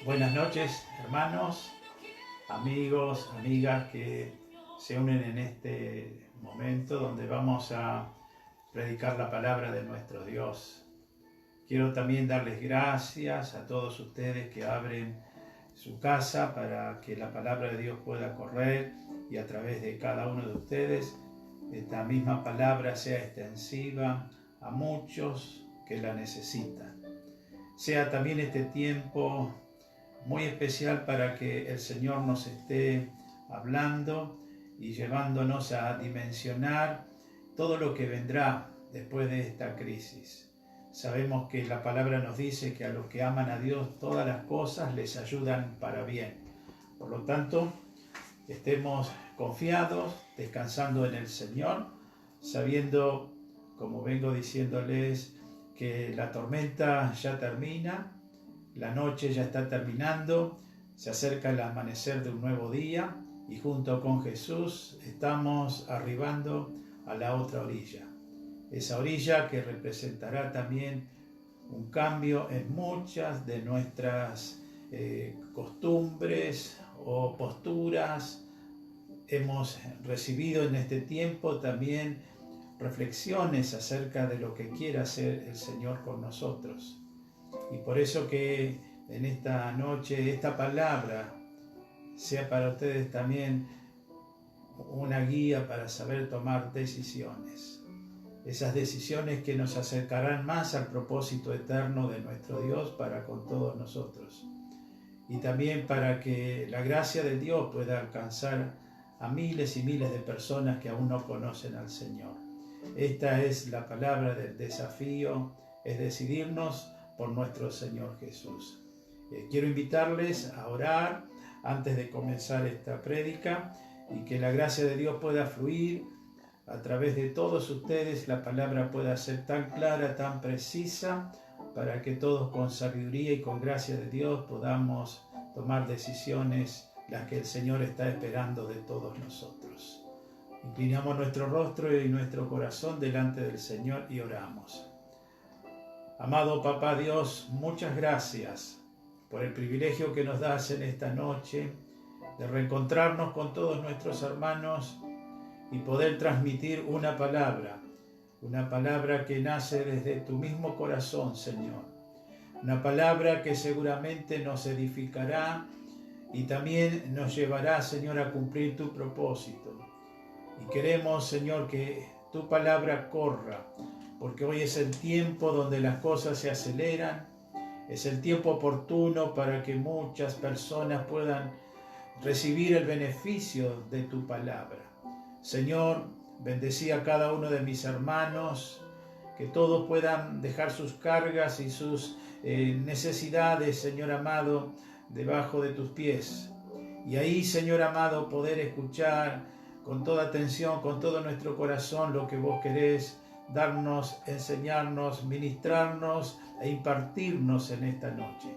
Buenas noches, hermanos, amigos, amigas que se unen en este momento donde vamos a predicar la palabra de nuestro Dios. Quiero también darles gracias a todos ustedes que abren su casa para que la palabra de Dios pueda correr y a través de cada uno de ustedes esta misma palabra sea extensiva a muchos que la necesitan. Sea también este tiempo muy especial para que el Señor nos esté hablando y llevándonos a dimensionar todo lo que vendrá después de esta crisis. Sabemos que la palabra nos dice que a los que aman a Dios todas las cosas les ayudan para bien. Por lo tanto, estemos confiados, descansando en el Señor, sabiendo, como vengo diciéndoles, que la tormenta ya termina, la noche ya está terminando, se acerca el amanecer de un nuevo día y junto con Jesús estamos arribando a la otra orilla. Esa orilla que representará también un cambio en muchas de nuestras costumbres o posturas. Hemos recibido en este tiempo también reflexiones acerca de lo que quiere hacer el Señor con nosotros. Y por eso que en esta noche esta palabra sea para ustedes también una guía para saber tomar decisiones. Esas decisiones que nos acercarán más al propósito eterno de nuestro Dios para con todos nosotros. Y también para que la gracia de Dios pueda alcanzar a miles y miles de personas que aún no conocen al Señor. Esta es la palabra del desafío, es decidirnos por nuestro Señor Jesús. Quiero invitarles a orar antes de comenzar esta prédica y que la gracia de Dios pueda fluir a través de todos ustedes, la palabra pueda ser tan clara, tan precisa, para que todos con sabiduría y con gracia de Dios podamos tomar decisiones, las que el Señor está esperando de todos nosotros. Inclinamos nuestro rostro y nuestro corazón delante del Señor y oramos. Amado Papá Dios, muchas gracias por el privilegio que nos das en esta noche de reencontrarnos con todos nuestros hermanos y poder transmitir una palabra que nace desde tu mismo corazón, Señor. Una palabra que seguramente nos edificará y también nos llevará, Señor, a cumplir tu propósito. Y queremos, Señor, que tu palabra corra, porque hoy es el tiempo donde las cosas se aceleran, es el tiempo oportuno para que muchas personas puedan recibir el beneficio de tu palabra. Señor, bendecí a cada uno de mis hermanos, que todos puedan dejar sus cargas y sus necesidades, Señor amado, debajo de tus pies. Y ahí, Señor amado, poder escuchar con toda atención, con todo nuestro corazón, lo que vos querés darnos, enseñarnos, ministrarnos e impartirnos en esta noche.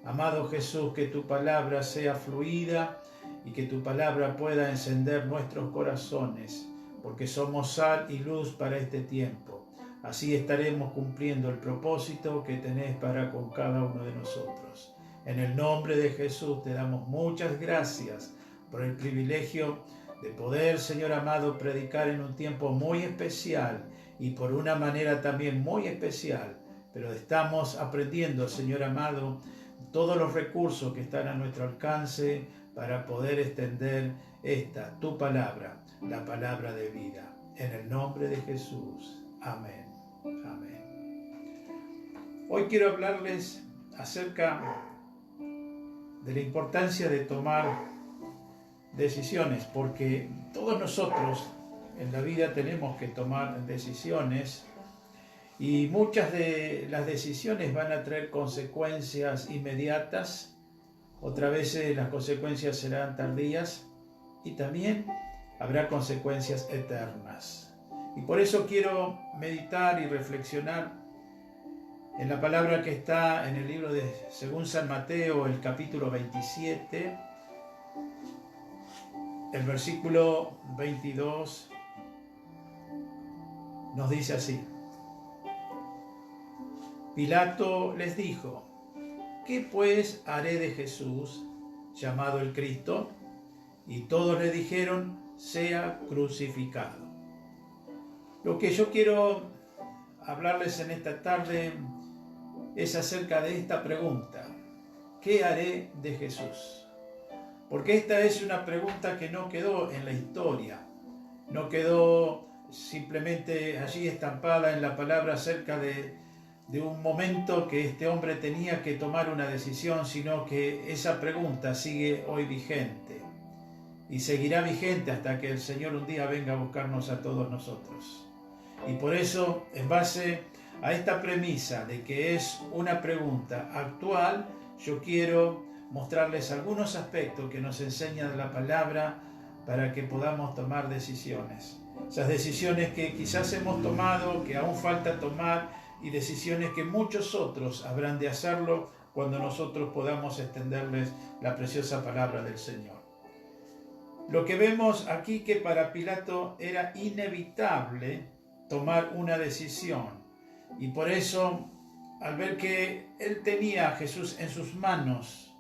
Amado Jesús, que tu palabra sea fluida y que tu palabra pueda encender nuestros corazones, porque somos sal y luz para este tiempo. Así estaremos cumpliendo el propósito que tenés para con cada uno de nosotros. En el nombre de Jesús te damos muchas gracias por el privilegio de poder, Señor amado, predicar en un tiempo muy especial y por una manera también muy especial. Pero estamos aprendiendo, Señor amado, todos los recursos que están a nuestro alcance para poder extender tu palabra, la palabra de vida. En el nombre de Jesús. Amén. Amén. Hoy quiero hablarles acerca de la importancia de tomar decisiones, porque todos nosotros en la vida tenemos que tomar decisiones y muchas de las decisiones van a traer consecuencias inmediatas, otras veces las consecuencias serán tardías y también habrá consecuencias eternas. Y por eso quiero meditar y reflexionar en la palabra que está en el libro de según San Mateo, el capítulo 27, el versículo 22 nos dice así: Pilato les dijo: ¿qué pues haré de Jesús, llamado el Cristo? Y todos le dijeron, sea crucificado. Lo que yo quiero hablarles en esta tarde es acerca de esta pregunta. ¿Qué haré de Jesús? Porque esta es una pregunta que no quedó en la historia, no quedó simplemente allí estampada en la palabra acerca de un momento que este hombre tenía que tomar una decisión, sino que esa pregunta sigue hoy vigente y seguirá vigente hasta que el Señor un día venga a buscarnos a todos nosotros. Y por eso, en base a esta premisa de que es una pregunta actual, yo quiero mostrarles algunos aspectos que nos enseña la palabra para que podamos tomar decisiones. Esas decisiones que quizás hemos tomado, que aún falta tomar, y decisiones que muchos otros habrán de hacerlo cuando nosotros podamos extenderles la preciosa palabra del Señor. Lo que vemos aquí que para Pilato era inevitable tomar una decisión, y por eso, al ver que él tenía a Jesús en sus manos,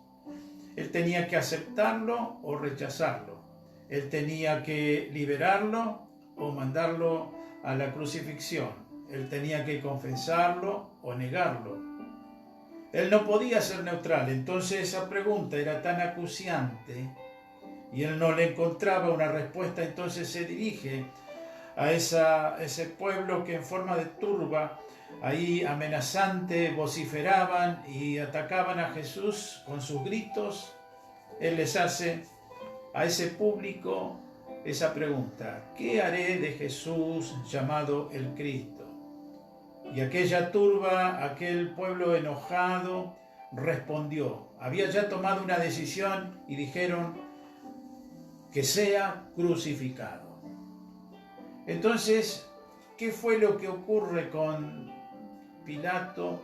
él tenía que aceptarlo o rechazarlo. Él tenía que liberarlo o mandarlo a la crucifixión. Él tenía que confesarlo o negarlo. Él no podía ser neutral. Entonces esa pregunta era tan acuciante y él no le encontraba una respuesta. Entonces se dirige a ese pueblo que en forma de turba, ahí amenazante, vociferaban y atacaban a Jesús con sus gritos. Él les hace a ese público esa pregunta: ¿qué haré de Jesús llamado el Cristo? Y aquella turba, aquel pueblo enojado, respondió. Había ya tomado una decisión y dijeron que sea crucificado. Entonces, ¿qué fue lo que ocurre con Pilato?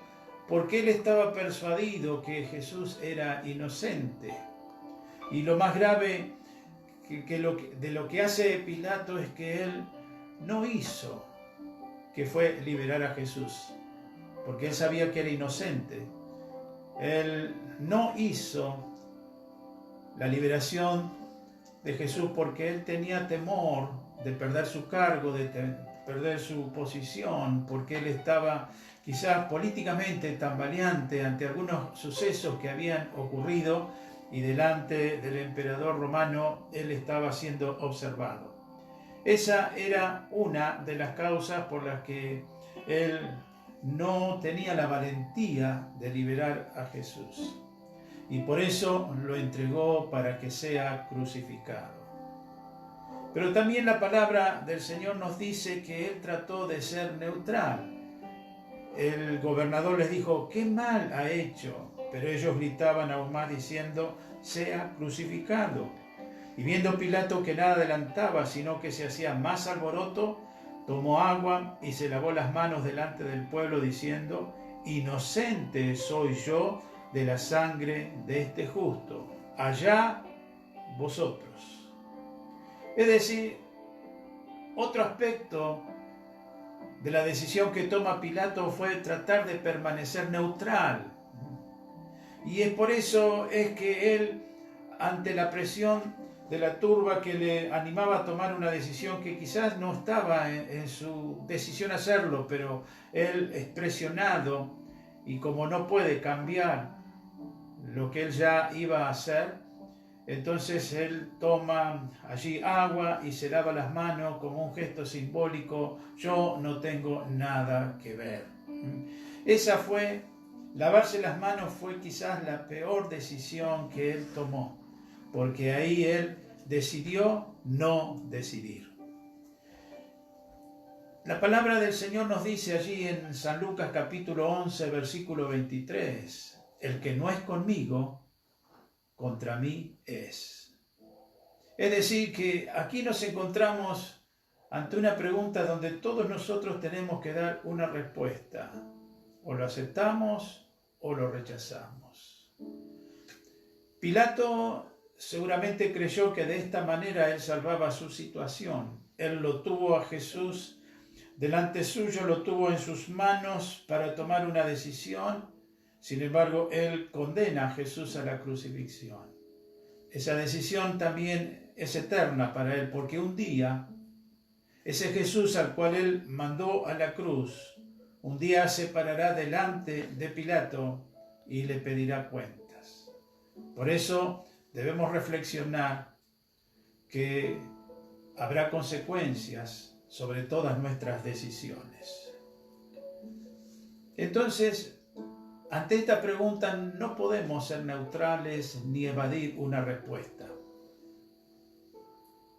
Porque él estaba persuadido que Jesús era inocente. Y lo más grave de lo que hace Pilato es que él no hizo, que fue liberar a Jesús, porque él sabía que era inocente. Él no hizo la liberación de Jesús porque él tenía temor de perder su cargo, de perder su posición, porque él estaba quizás políticamente tambaleante ante algunos sucesos que habían ocurrido y delante del emperador romano él estaba siendo observado. Esa era una de las causas por las que él no tenía la valentía de liberar a Jesús. Y por eso lo entregó para que sea crucificado. Pero también la palabra del Señor nos dice que él trató de ser neutral. El gobernador les dijo: ¿qué mal ha hecho? Pero ellos gritaban aún más diciendo: sea crucificado. Y viendo Pilato que nada adelantaba, sino que se hacía más alboroto, tomó agua y se lavó las manos delante del pueblo diciendo: inocente soy yo de la sangre de este justo, allá vosotros. Es decir, otro aspecto de la decisión que toma Pilato fue tratar de permanecer neutral. Y es por eso es que él, ante la presión de la turba que le animaba a tomar una decisión que quizás no estaba en su decisión hacerlo, pero él es presionado y como no puede cambiar lo que él ya iba a hacer, entonces él toma allí agua y se lava las manos como un gesto simbólico: yo no tengo nada que ver. Lavarse las manos fue quizás la peor decisión que él tomó, porque ahí él decidió no decidir. La palabra del Señor nos dice allí en San Lucas capítulo 11, versículo 23, el que no es conmigo, contra mí es. Es decir, que aquí nos encontramos ante una pregunta donde todos nosotros tenemos que dar una respuesta. O lo aceptamos o lo rechazamos. Pilato seguramente creyó que de esta manera él salvaba su situación. Él lo tuvo a Jesús delante suyo, lo tuvo en sus manos para tomar una decisión, Sin embargo, él condena a Jesús a la crucifixión. Esa decisión también es eterna para él, porque un día ese Jesús al cual él mandó a la cruz, un día se parará delante de Pilato y le pedirá cuentas. Por eso debemos reflexionar que habrá consecuencias sobre todas nuestras decisiones. Entonces, ante esta pregunta no podemos ser neutrales ni evadir una respuesta.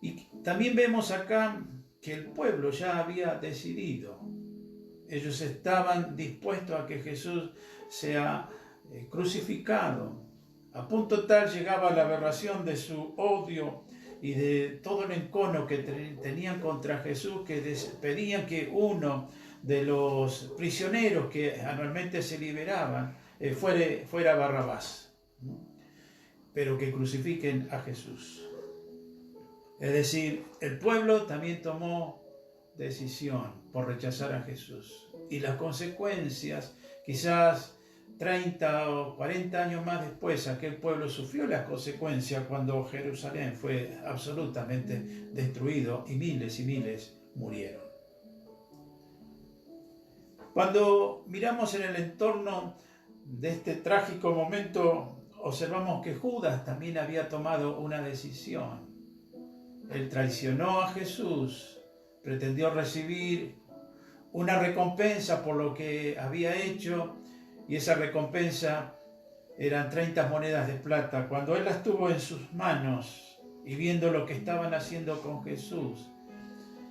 Y también vemos acá que el pueblo ya había decidido. Ellos estaban dispuestos a que Jesús sea crucificado. A punto tal llegaba la aberración de su odio y de todo el encono que tenían contra Jesús, que pedían que uno de los prisioneros que anualmente se liberaban fuera Barrabás, pero que crucifiquen a Jesús. Es decir, el pueblo también tomó decisión por rechazar a Jesús. Y las consecuencias, quizás 30 o 40 años más después, aquel pueblo sufrió las consecuencias cuando Jerusalén fue absolutamente destruido y miles murieron. Cuando miramos en el entorno de este trágico momento, observamos que Judas también había tomado una decisión. Él traicionó a Jesús, pretendió recibir una recompensa por lo que había hecho, y esa recompensa eran 30 monedas de plata. Cuando él las tuvo en sus manos y viendo lo que estaban haciendo con Jesús,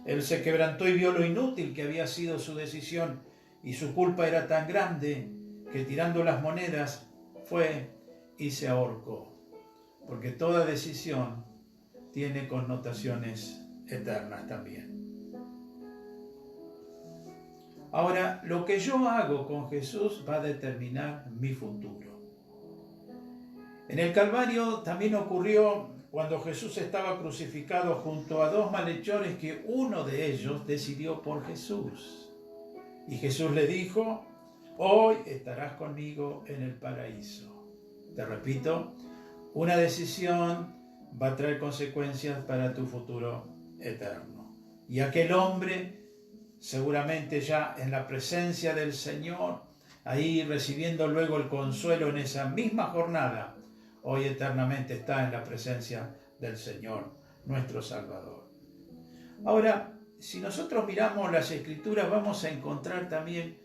él se quebrantó y vio lo inútil que había sido su decisión, y su culpa era tan grande que tirando las monedas fue y se ahorcó, porque toda decisión tiene connotaciones eternas también. Ahora, lo que yo hago con Jesús va a determinar mi futuro. En el Calvario también ocurrió cuando Jesús estaba crucificado junto a dos malhechores, que uno de ellos decidió por Jesús. Y Jesús le dijo: hoy estarás conmigo en el paraíso. Te repito, una decisión va a traer consecuencias para tu futuro eterno. Y aquel hombre, seguramente ya en la presencia del Señor, ahí recibiendo luego el consuelo en esa misma jornada, hoy eternamente está en la presencia del Señor, nuestro Salvador. Ahora, si nosotros miramos las Escrituras, vamos a encontrar también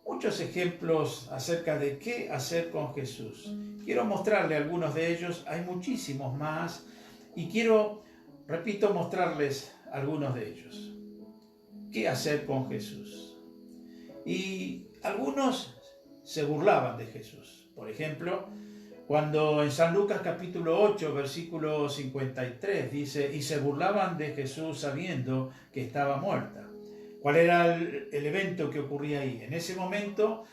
muchos ejemplos acerca de qué hacer con Jesús. Quiero mostrarle algunos de ellos, hay muchísimos más, y quiero, repito, mostrarles algunos de ellos. ¿Qué hacer con Jesús? Y algunos se burlaban de Jesús. Por ejemplo, cuando en San Lucas capítulo 8, versículo 53 dice: y se burlaban de Jesús sabiendo que estaba muerta. ¿Cuál era el evento que ocurría ahí? En ese momento,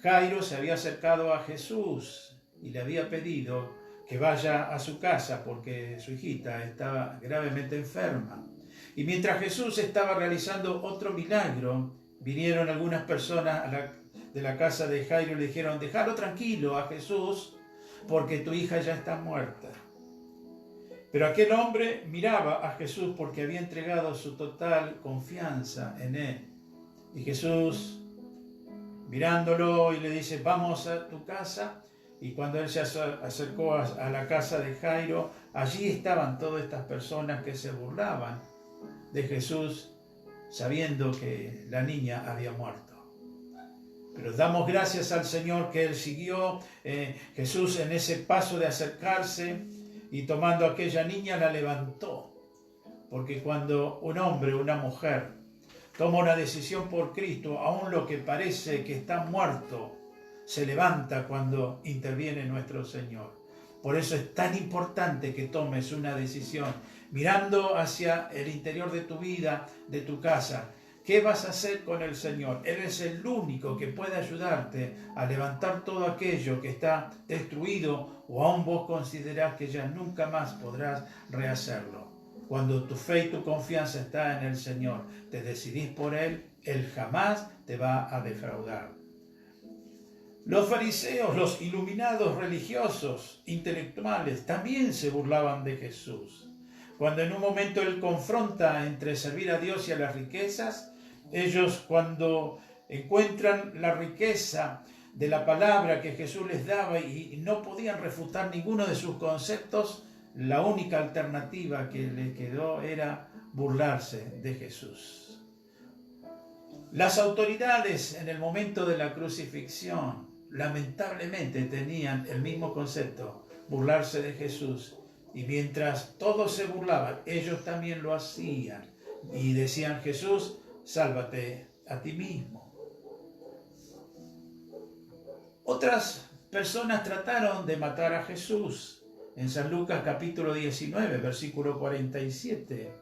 Jairo se había acercado a Jesús y le había pedido que vaya a su casa porque su hijita estaba gravemente enferma. Y mientras Jesús estaba realizando otro milagro, vinieron algunas personas de la casa de Jairo y le dijeron: déjalo tranquilo a Jesús porque tu hija ya está muerta. Pero aquel hombre miraba a Jesús porque había entregado su total confianza en él. Y Jesús, mirándolo, y le dice: vamos a tu casa. Y cuando él se acercó a la casa de Jairo, allí estaban todas estas personas que se burlaban de Jesús, sabiendo que la niña había muerto. Pero damos gracias al Señor que Él siguió, Jesús en ese paso de acercarse, y tomando a aquella niña la levantó. Porque cuando un hombre o una mujer toma una decisión por Cristo, aun lo que parece que está muerto, se levanta cuando interviene nuestro Señor. Por eso es tan importante que tomes una decisión mirando hacia el interior de tu vida, de tu casa. ¿Qué vas a hacer con el Señor? Él es el único que puede ayudarte a levantar todo aquello que está destruido o aún vos considerás que ya nunca más podrás rehacerlo. Cuando tu fe y tu confianza está en el Señor, te decidís por Él, Él jamás te va a defraudar. Los fariseos, los iluminados religiosos, intelectuales, también se burlaban de Jesús. Cuando en un momento él confronta entre servir a Dios y a las riquezas, ellos cuando encuentran la riqueza de la palabra que Jesús les daba y no podían refutar ninguno de sus conceptos, la única alternativa que les quedó era burlarse de Jesús. Las autoridades en el momento de la crucifixión lamentablemente tenían el mismo concepto, burlarse de Jesús. Y mientras todos se burlaban, ellos también lo hacían. Y decían: Jesús, sálvate a ti mismo. Otras personas trataron de matar a Jesús. En San Lucas capítulo 19, versículo 47,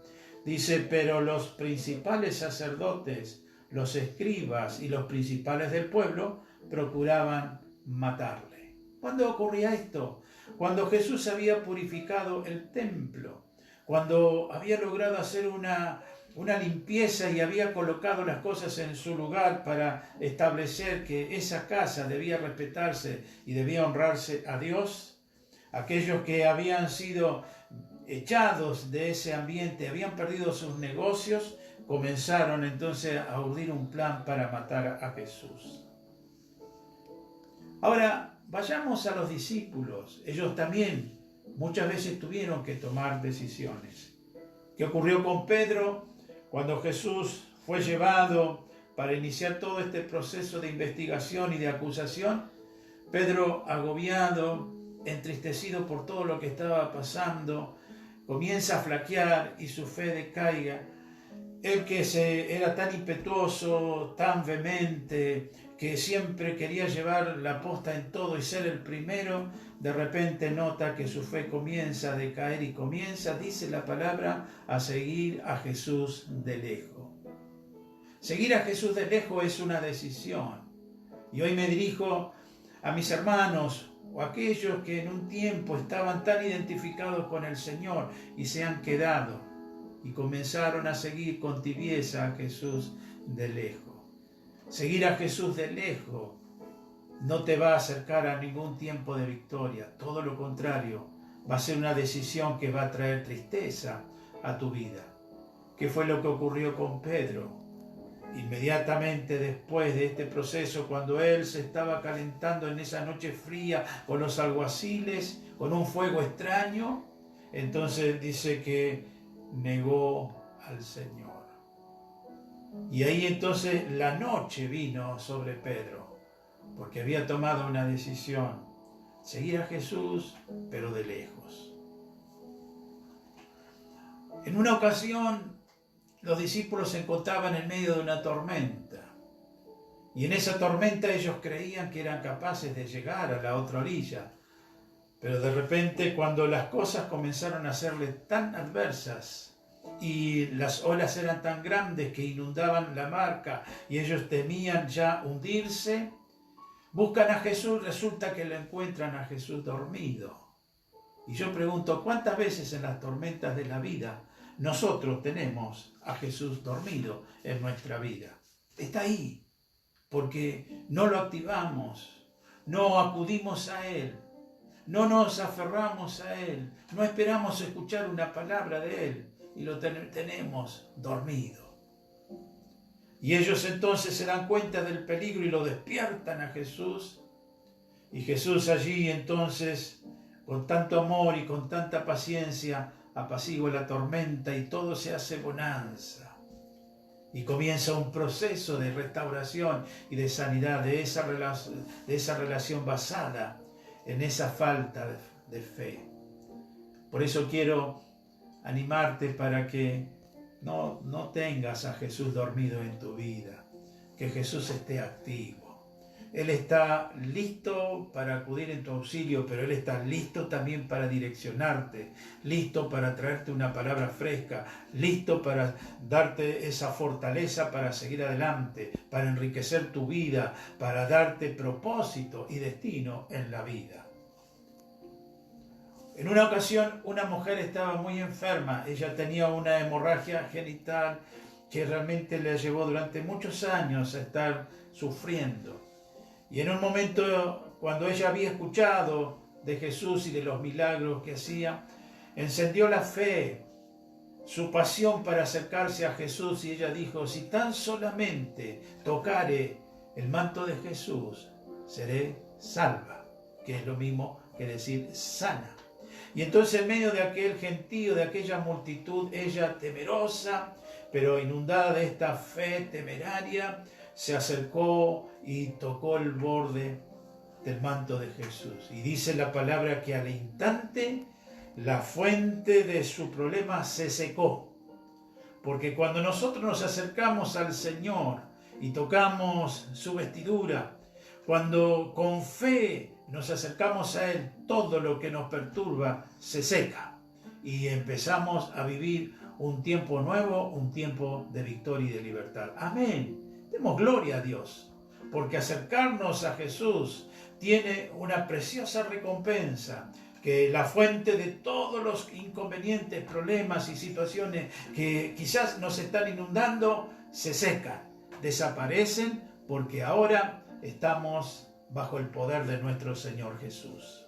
dice: pero los principales sacerdotes, los escribas y los principales del pueblo procuraban matarle. ¿Cuándo ocurría esto? Cuando Jesús había purificado el templo, cuando había logrado hacer una limpieza y había colocado las cosas en su lugar para establecer que esa casa debía respetarse y debía honrarse a Dios. Aquellos que habían sido echados de ese ambiente, habían perdido sus negocios, comenzaron entonces a urdir un plan para matar a Jesús. Ahora, vayamos a los discípulos. Ellos también muchas veces tuvieron que tomar decisiones. ¿Qué ocurrió con Pedro cuando Jesús fue llevado para iniciar todo este proceso de investigación y de acusación? Pedro, agobiado, entristecido por todo lo que estaba pasando, comienza a flaquear y su fe decaiga. Él que era tan impetuoso, tan vehemente, que siempre quería llevar la posta en todo y ser el primero, de repente nota que su fe comienza a decaer y comienza, dice la palabra, a seguir a Jesús de lejos. Seguir a Jesús de lejos es una decisión. Y hoy me dirijo a mis hermanos o aquellos que en un tiempo estaban tan identificados con el Señor y se han quedado y comenzaron a seguir con tibieza a Jesús de lejos. Seguir a Jesús de lejos no te va a acercar a ningún tiempo de victoria. Todo lo contrario, va a ser una decisión que va a traer tristeza a tu vida. ¿Qué fue lo que ocurrió con Pedro? Inmediatamente después de este proceso, cuando él se estaba calentando en esa noche fría con los alguaciles, con un fuego extraño, entonces dice que negó al Señor. Y ahí entonces la noche vino sobre Pedro, porque había tomado una decisión, seguir a Jesús, pero de lejos. En una ocasión, los discípulos se encontraban en medio de una tormenta, y en esa tormenta ellos creían que eran capaces de llegar a la otra orilla, pero de repente cuando las cosas comenzaron a serle tan adversas, y las olas eran tan grandes que inundaban la barca y ellos temían ya hundirse, buscan a Jesús, resulta que lo encuentran a Jesús dormido. Y yo pregunto, ¿cuántas veces en las tormentas de la vida nosotros tenemos a Jesús dormido en nuestra vida? Está ahí, porque no lo activamos, no acudimos a Él, no nos aferramos a Él, no esperamos escuchar una palabra de Él, y lo tenemos dormido. Y ellos entonces se dan cuenta del peligro y lo despiertan a Jesús. Y Jesús allí entonces, con tanto amor y con tanta paciencia, apacigua la tormenta y todo se hace bonanza. Y comienza un proceso de restauración y de sanidad de esa relación basada en esa falta de fe. Por eso quiero animarte para que no tengas a Jesús dormido en tu vida, que Jesús esté activo. Él está listo para acudir en tu auxilio, pero Él está listo también para direccionarte, listo para traerte una palabra fresca, listo para darte esa fortaleza para seguir adelante, para enriquecer tu vida, para darte propósito y destino en la vida. En una ocasión, una mujer estaba muy enferma. Ella tenía una hemorragia genital que realmente le llevó durante muchos años a estar sufriendo. Y en un momento, cuando ella había escuchado de Jesús y de los milagros que hacía, encendió la fe, su pasión para acercarse a Jesús, y ella dijo: si tan solamente tocare el manto de Jesús, seré salva, que es lo mismo que decir sana. Y entonces en medio de aquel gentío, de aquella multitud, ella temerosa, pero inundada de esta fe temeraria, se acercó y tocó el borde del manto de Jesús. Y dice la palabra que al instante la fuente de su problema se secó. Porque cuando nosotros nos acercamos al Señor y tocamos su vestidura, cuando con fe nos acercamos a Él, todo lo que nos perturba se seca. Y empezamos a vivir un tiempo nuevo, un tiempo de victoria y de libertad. Amén. Demos gloria a Dios, porque acercarnos a Jesús tiene una preciosa recompensa, que la fuente de todos los inconvenientes, problemas y situaciones que quizás nos están inundando, se secan, desaparecen, porque ahora estamos bajo el poder de nuestro Señor Jesús.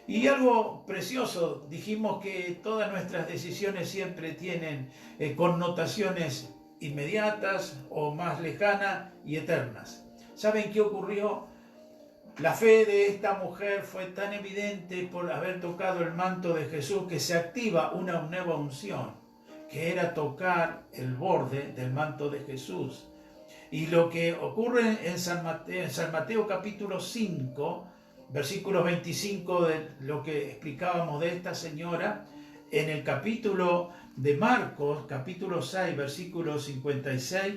Y algo precioso, dijimos que todas nuestras decisiones siempre tienen connotaciones inmediatas o más lejanas y eternas. ¿Saben qué ocurrió? La fe de esta mujer fue tan evidente por haber tocado el manto de Jesús que se activa una nueva unción, que era tocar el borde del manto de Jesús. Y lo que ocurre en San Mateo capítulo 5, versículo 25, de lo que explicábamos de esta señora, en el capítulo de Marcos, capítulo 6, versículo 56,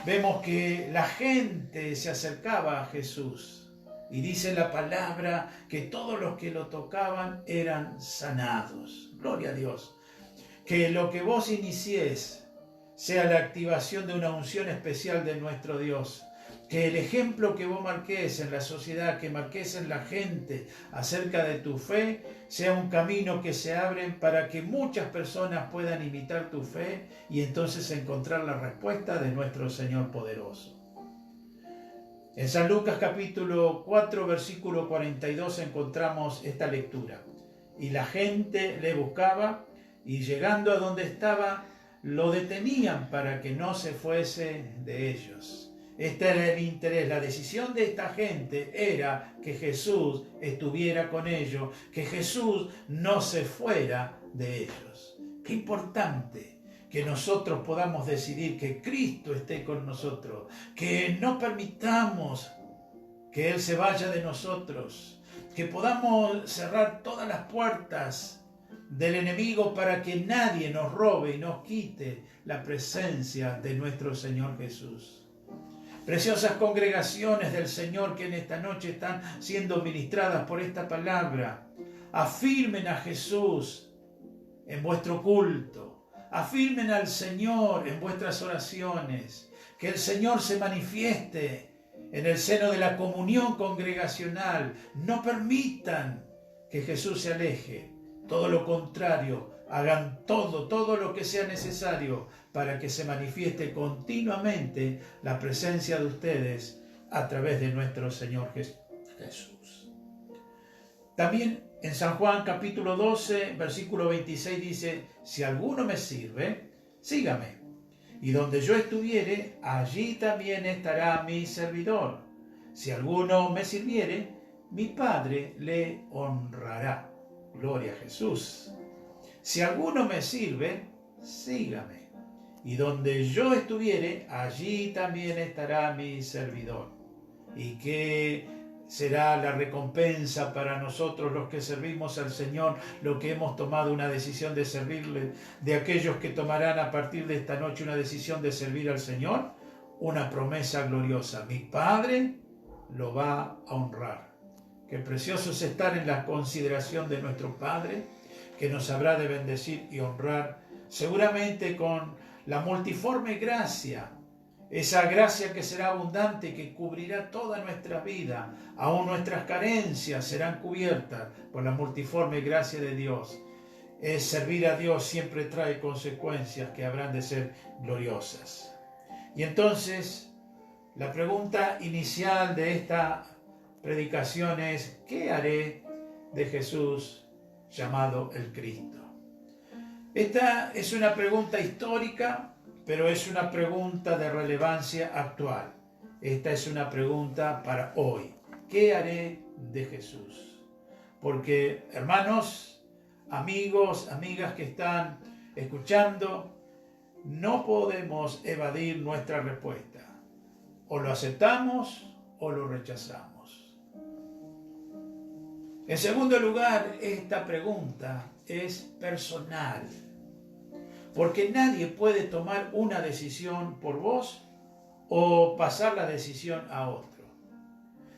vemos que la gente se acercaba a Jesús. Y dice la palabra que todos los que lo tocaban eran sanados. Gloria a Dios. Que lo que vos inicies sea la activación de una unción especial de nuestro Dios. Que el ejemplo que vos marques en la sociedad, que marques en la gente acerca de tu fe, sea un camino que se abre para que muchas personas puedan imitar tu fe y entonces encontrar la respuesta de nuestro Señor poderoso. En San Lucas capítulo 4, versículo 42 encontramos esta lectura. Y la gente le buscaba, y llegando a donde estaba, lo detenían para que no se fuese de ellos. Este era el interés, la decisión de esta gente era que Jesús estuviera con ellos, que Jesús no se fuera de ellos. Qué importante que nosotros podamos decidir que Cristo esté con nosotros, que no permitamos que Él se vaya de nosotros, que podamos cerrar todas las puertas del enemigo para que nadie nos robe y nos quite la presencia de nuestro Señor Jesús. Preciosas congregaciones del Señor que en esta noche están siendo ministradas por esta palabra, afirmen a Jesús en vuestro culto. Afirmen al Señor en vuestras oraciones, que el Señor se manifieste en el seno de la comunión congregacional. No permitan que Jesús se aleje, todo lo contrario, hagan todo lo que sea necesario para que se manifieste continuamente la presencia de ustedes a través de nuestro Señor Jesús. También en San Juan capítulo 12, versículo 26 dice: si alguno me sirve, sígame. Y donde yo estuviere, allí también estará mi servidor. Si alguno me sirviere, mi Padre le honrará. Gloria a Jesús. Si alguno me sirve, sígame. Y donde yo estuviere, allí también estará mi servidor. Y que será la recompensa para nosotros los que servimos al Señor, lo que hemos tomado una decisión de servirle, de aquellos que tomarán a partir de esta noche una decisión de servir al Señor, una promesa gloriosa. Mi Padre lo va a honrar. Qué precioso es estar en la consideración de nuestro Padre, que nos habrá de bendecir y honrar, seguramente con la multiforme gracia, esa gracia que será abundante, que cubrirá toda nuestra vida, aún nuestras carencias serán cubiertas por la multiforme gracia de Dios. Servir a Dios siempre trae consecuencias que habrán de ser gloriosas. Y entonces La pregunta inicial de esta predicación es: ¿qué haré de Jesús llamado el Cristo? Esta es una pregunta histórica, pero es una pregunta de relevancia actual. Esta es una pregunta para hoy. ¿Qué haré de Jesús? Porque, hermanos, amigos, amigas que están escuchando, no podemos evadir nuestra respuesta. O lo aceptamos o lo rechazamos. En segundo lugar, esta pregunta es personal, porque nadie puede tomar una decisión por vos o pasar la decisión a otro.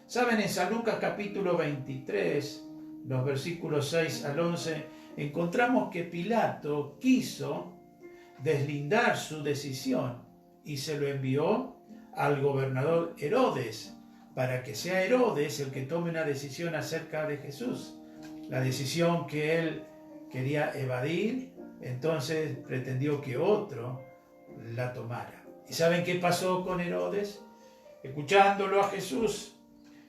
Saben, en San Lucas capítulo 23, los versículos 6 al 11, encontramos que Pilato quiso deslindar su decisión y se lo envió al gobernador Herodes, para que sea Herodes el que tome una decisión acerca de Jesús. La decisión que él quería evadir, entonces pretendió que otro la tomara. ¿Y saben qué pasó con Herodes? Escuchándolo a Jesús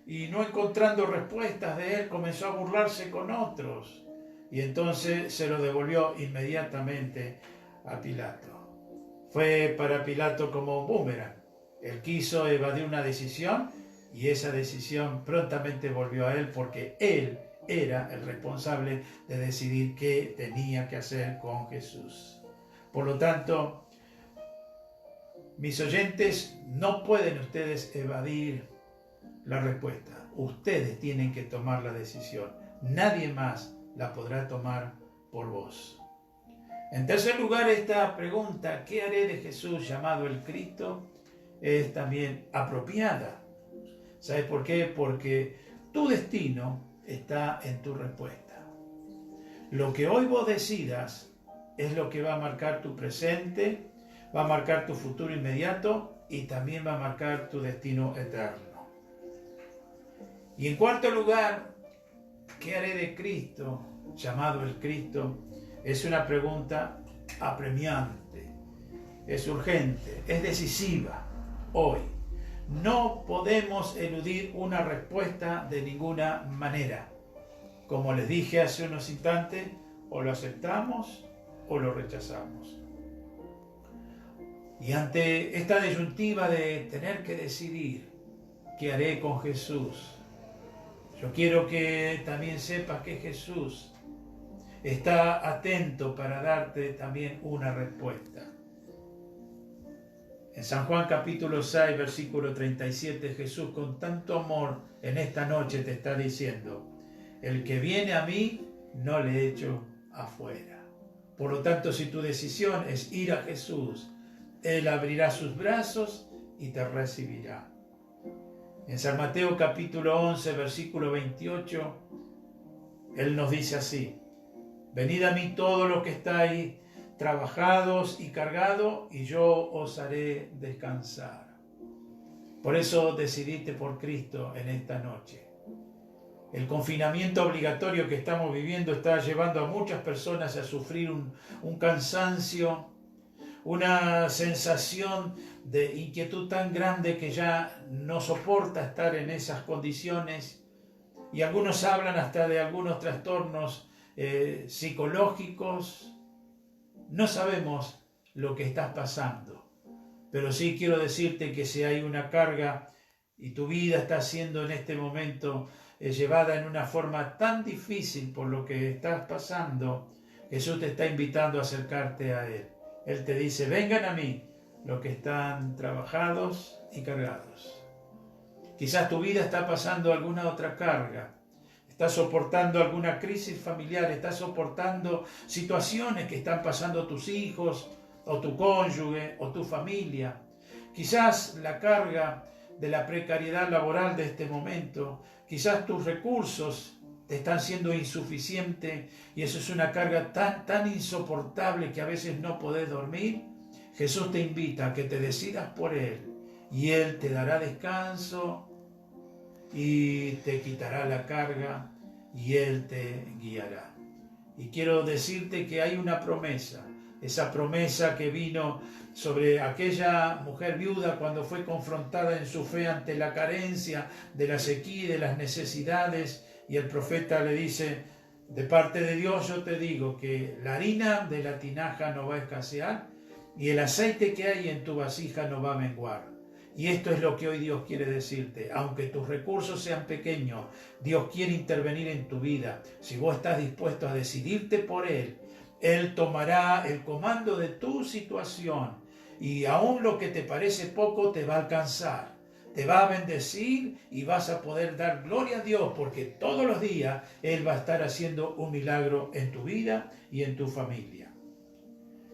y no encontrando respuestas de él, comenzó a burlarse con otros. Y entonces se lo devolvió inmediatamente a Pilato. Fue para Pilato como un boomerang. Él quiso evadir una decisión y esa decisión prontamente volvió a él, porque él era el responsable de decidir qué tenía que hacer con Jesús. Por lo tanto, mis oyentes, no pueden ustedes evadir la respuesta. Ustedes tienen que tomar la decisión. Nadie más la podrá tomar por vos. En tercer lugar, esta pregunta, ¿qué haré de Jesús llamado el Cristo?, es también apropiada. ¿Sabes por qué? Porque tu destino está en tu respuesta. Lo que hoy vos decidas es lo que va a marcar tu presente, va a marcar tu futuro inmediato y también va a marcar tu destino eterno. Y en cuarto lugar, ¿qué haré de Cristo llamado el Cristo? Es una pregunta apremiante, es urgente, es decisiva. Hoy no podemos eludir una respuesta de ninguna manera. Como les dije hace unos instantes, o lo aceptamos o lo rechazamos. Y ante esta disyuntiva de tener que decidir qué haré con Jesús, yo quiero que también sepas que Jesús está atento para darte también una respuesta. En San Juan capítulo 6, versículo 37, Jesús con tanto amor en esta noche te está diciendo: el que viene a mí no le echo afuera. Por lo tanto, si tu decisión es ir a Jesús, Él abrirá sus brazos y te recibirá. En San Mateo capítulo 11, versículo 28, Él nos dice así: venid a mí todos los que estáis trabajados y cargados, y yo os haré descansar. Por eso decidite por Cristo en esta noche. El confinamiento obligatorio que estamos viviendo está llevando a muchas personas a sufrir un cansancio, una sensación de inquietud tan grande que ya no soporta estar en esas condiciones, y algunos hablan hasta de algunos trastornos psicológicos. No sabemos lo que estás pasando, pero sí quiero decirte que si hay una carga y tu vida está siendo en este momento llevada en una forma tan difícil por lo que estás pasando, Jesús te está invitando a acercarte a Él. Él te dice: vengan a mí los que están trabajados y cargados. Quizás tu vida está pasando alguna otra carga. Estás soportando alguna crisis familiar, estás soportando situaciones que están pasando tus hijos, o tu cónyuge, o tu familia. Quizás la carga de la precariedad laboral de este momento, quizás tus recursos te están siendo insuficientes y eso es una carga tan insoportable que a veces no podés dormir. Jesús te invita a que te decidas por Él y Él te dará descanso y te quitará la carga y Él te guiará. Y quiero decirte que hay una promesa. esa promesa que vino sobre aquella mujer viuda cuando fue confrontada en su fe ante la carencia de la sequía y de las necesidades, y el profeta le dice: de parte de Dios yo te digo que la harina de la tinaja no va a escasear y el aceite que hay en tu vasija no va a menguar. Y esto es lo que hoy Dios quiere decirte: aunque tus recursos sean pequeños, Dios quiere intervenir en tu vida. Si vos estás dispuesto a decidirte por Él, Él tomará el comando de tu situación, y aún lo que te parece poco te va a alcanzar, te va a bendecir y vas a poder dar gloria a Dios, porque todos los días Él va a estar haciendo un milagro en tu vida y en tu familia.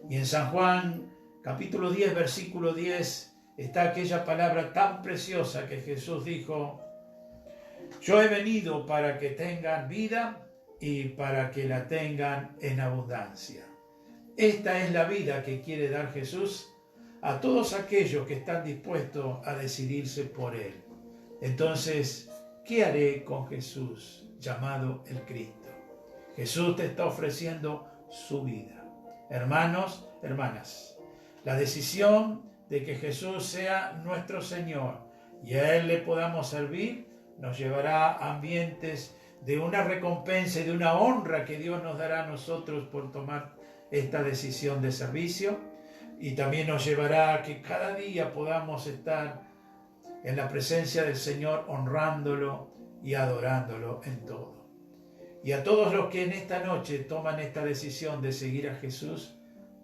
Y en San Juan capítulo 10, versículo 10, está aquella palabra tan preciosa que Jesús dijo: yo he venido para que tengan vida y para que la tengan en abundancia. Esta es la vida que quiere dar Jesús a todos aquellos que están dispuestos a decidirse por Él. Entonces, ¿qué haré con Jesús llamado el Cristo? Jesús te está ofreciendo su vida. Hermanos, hermanas, la decisión de que Jesús sea nuestro Señor y a Él le podamos servir nos llevará a ambientes de una recompensa y de una honra que Dios nos dará a nosotros por tomar esta decisión de servicio. Y también nos llevará a que cada día podamos estar en la presencia del Señor, honrándolo y adorándolo en todo. Y a todos los que en esta noche toman esta decisión de seguir a Jesús,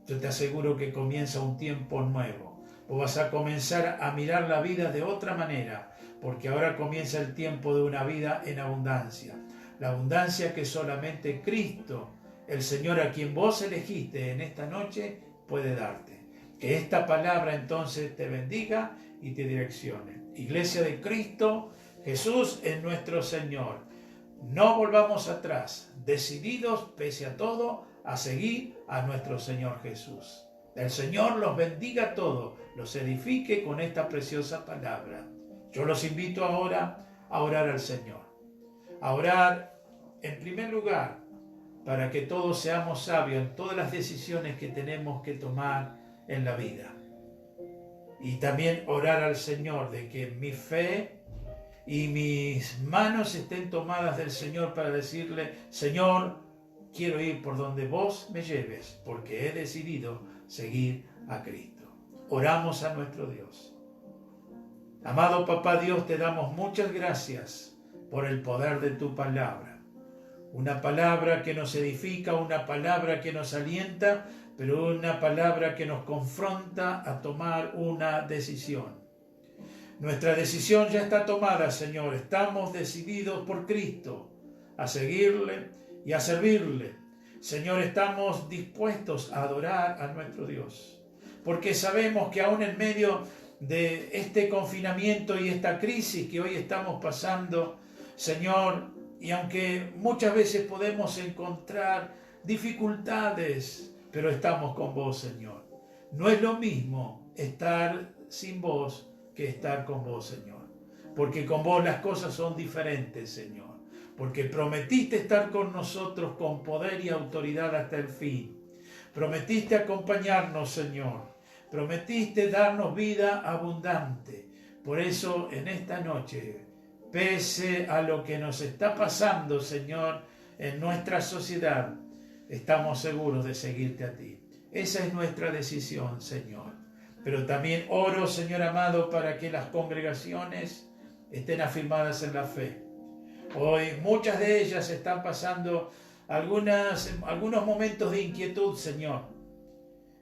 yo te aseguro que comienza un tiempo nuevo. Vos vas a comenzar a mirar la vida de otra manera, porque ahora comienza el tiempo de una vida en abundancia. La abundancia que solamente Cristo, el Señor a quien vos elegiste en esta noche, puede darte. Que esta palabra entonces te bendiga y te direccione. Iglesia de Cristo, Jesús es nuestro Señor. No volvamos atrás, decididos pese a todo a seguir a nuestro Señor Jesús. El Señor los bendiga a todos, los edifique con esta preciosa palabra. Yo los invito ahora a orar al Señor. A orar en primer lugar para que todos seamos sabios en todas las decisiones que tenemos que tomar en la vida. Y también orar al Señor de que mi fe y mis manos estén tomadas del Señor para decirle: Señor, quiero ir por donde vos me lleves, porque he decidido seguir a Cristo. Oramos a nuestro Dios. Amado Papá Dios, te damos muchas gracias por el poder de tu palabra. Una palabra que nos edifica, una palabra que nos alienta, pero una palabra que nos confronta a tomar una decisión. Nuestra decisión ya está tomada, Señor. Estamos decididos por Cristo a seguirle y a servirle. Señor, estamos dispuestos a adorar a nuestro Dios, porque sabemos que aún en medio de este confinamiento y esta crisis que hoy estamos pasando, Señor, y aunque muchas veces podemos encontrar dificultades, pero estamos con vos, Señor. No es lo mismo estar sin vos que estar con vos, Señor. Porque con vos las cosas son diferentes, Señor. Porque prometiste estar con nosotros con poder y autoridad hasta el fin. Prometiste acompañarnos, Señor. Prometiste darnos vida abundante. Por eso, en esta noche, pese a lo que nos está pasando, Señor, en nuestra sociedad, estamos seguros de seguirte a ti. Esa es nuestra decisión, Señor. Pero también oro, Señor amado, para que las congregaciones estén afirmadas en la fe. Hoy muchas de ellas están pasando algunos momentos de inquietud, Señor.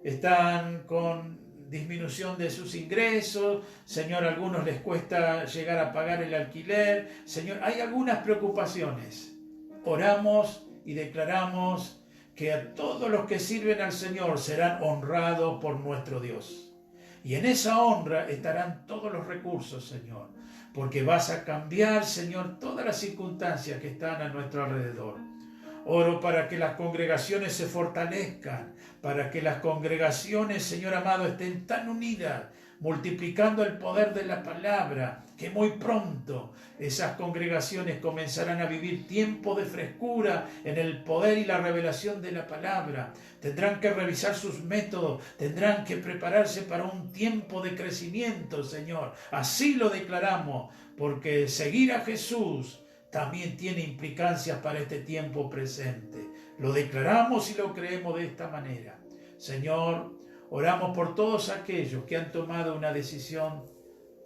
Están con disminución de sus ingresos, Señor, a algunos les cuesta llegar a pagar el alquiler. Señor, hay algunas preocupaciones. Oramos y declaramos que a todos los que sirven al Señor serán honrados por nuestro Dios. Y en esa honra estarán todos los recursos, Señor, porque vas a cambiar, Señor, todas las circunstancias que están a nuestro alrededor. Oro para que las congregaciones se fortalezcan, para que las congregaciones, Señor amado, estén tan unidas multiplicando el poder de la palabra, que muy pronto esas congregaciones comenzarán a vivir tiempo de frescura en el poder y la revelación de la palabra. Tendrán que revisar sus métodos, tendrán que prepararse para un tiempo de crecimiento, Señor. Así lo declaramos, porque seguir a Jesús también tiene implicancias para este tiempo presente. Lo declaramos y lo creemos de esta manera. Señor, oramos por todos aquellos que han tomado una decisión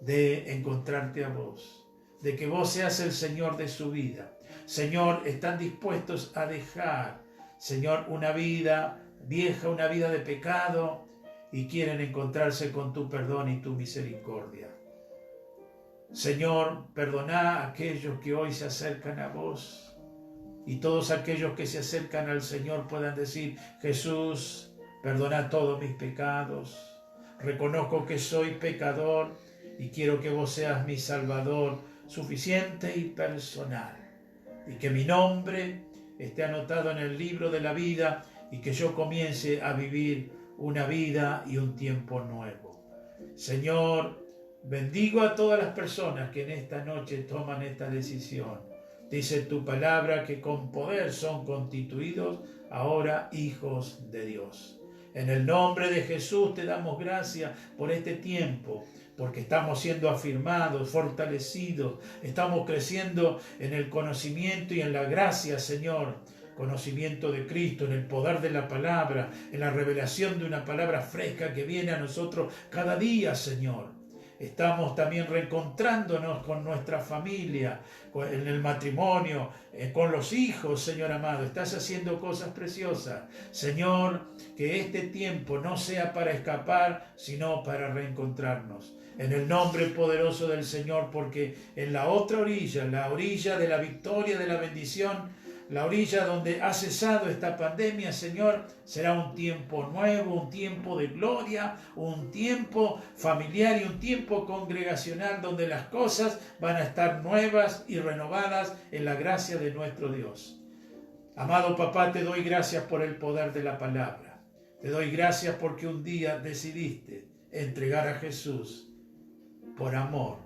de encontrarte a vos, de que vos seas el Señor de su vida. Señor, están dispuestos a dejar, Señor, una vida vieja, una vida de pecado, y quieren encontrarse con tu perdón y tu misericordia. Señor, perdoná a aquellos que hoy se acercan a vos, y todos aquellos que se acercan al Señor puedan decir: Jesús, perdona todos mis pecados, reconozco que soy pecador y quiero que vos seas mi Salvador suficiente y personal, y que mi nombre esté anotado en el libro de la vida y que yo comience a vivir una vida y un tiempo nuevo. Señor, bendigo a todas las personas que en esta noche toman esta decisión. Dice tu palabra que con poder son constituidos ahora hijos de Dios. En el nombre de Jesús te damos gracias por este tiempo, porque estamos siendo afirmados, fortalecidos, estamos creciendo en el conocimiento y en la gracia, Señor. Conocimiento de Cristo, en el poder de la palabra, en la revelación de una palabra fresca que viene a nosotros cada día, Señor. Estamos también reencontrándonos con nuestra familia, en el matrimonio, con los hijos, Señor amado. Estás haciendo cosas preciosas. Señor, que este tiempo no sea para escapar, sino para reencontrarnos. En el nombre poderoso del Señor, porque en la otra orilla, la orilla de la victoria, de la bendición, la orilla donde ha cesado esta pandemia, Señor, será un tiempo nuevo, un tiempo de gloria, un tiempo familiar y un tiempo congregacional donde las cosas van a estar nuevas y renovadas en la gracia de nuestro Dios. Amado papá, te doy gracias por el poder de la palabra. Te doy gracias porque un día decidiste entregar a Jesús por amor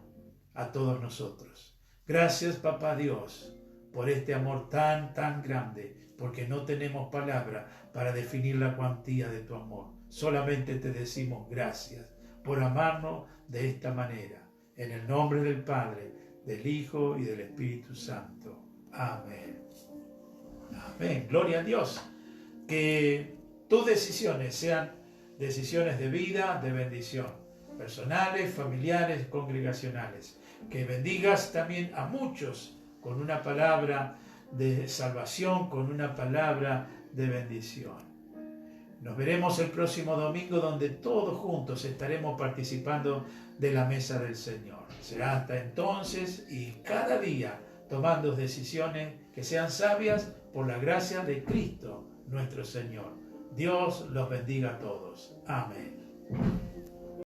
a todos nosotros. Gracias, papá Dios, por este amor tan grande, porque no tenemos palabra para definir la cuantía de tu amor. Solamente te decimos gracias por amarnos de esta manera. En el nombre del Padre, del Hijo y del Espíritu Santo. Amén. Amén. Gloria a Dios. Que tus decisiones sean decisiones de vida, de bendición, personales, familiares, congregacionales. Que bendigas también a muchos con una palabra de salvación, con una palabra de bendición. Nos veremos el próximo domingo, donde todos juntos estaremos participando de la mesa del Señor. Será hasta entonces, y cada día tomando decisiones que sean sabias por la gracia de Cristo nuestro Señor. Dios los bendiga a todos. Amén.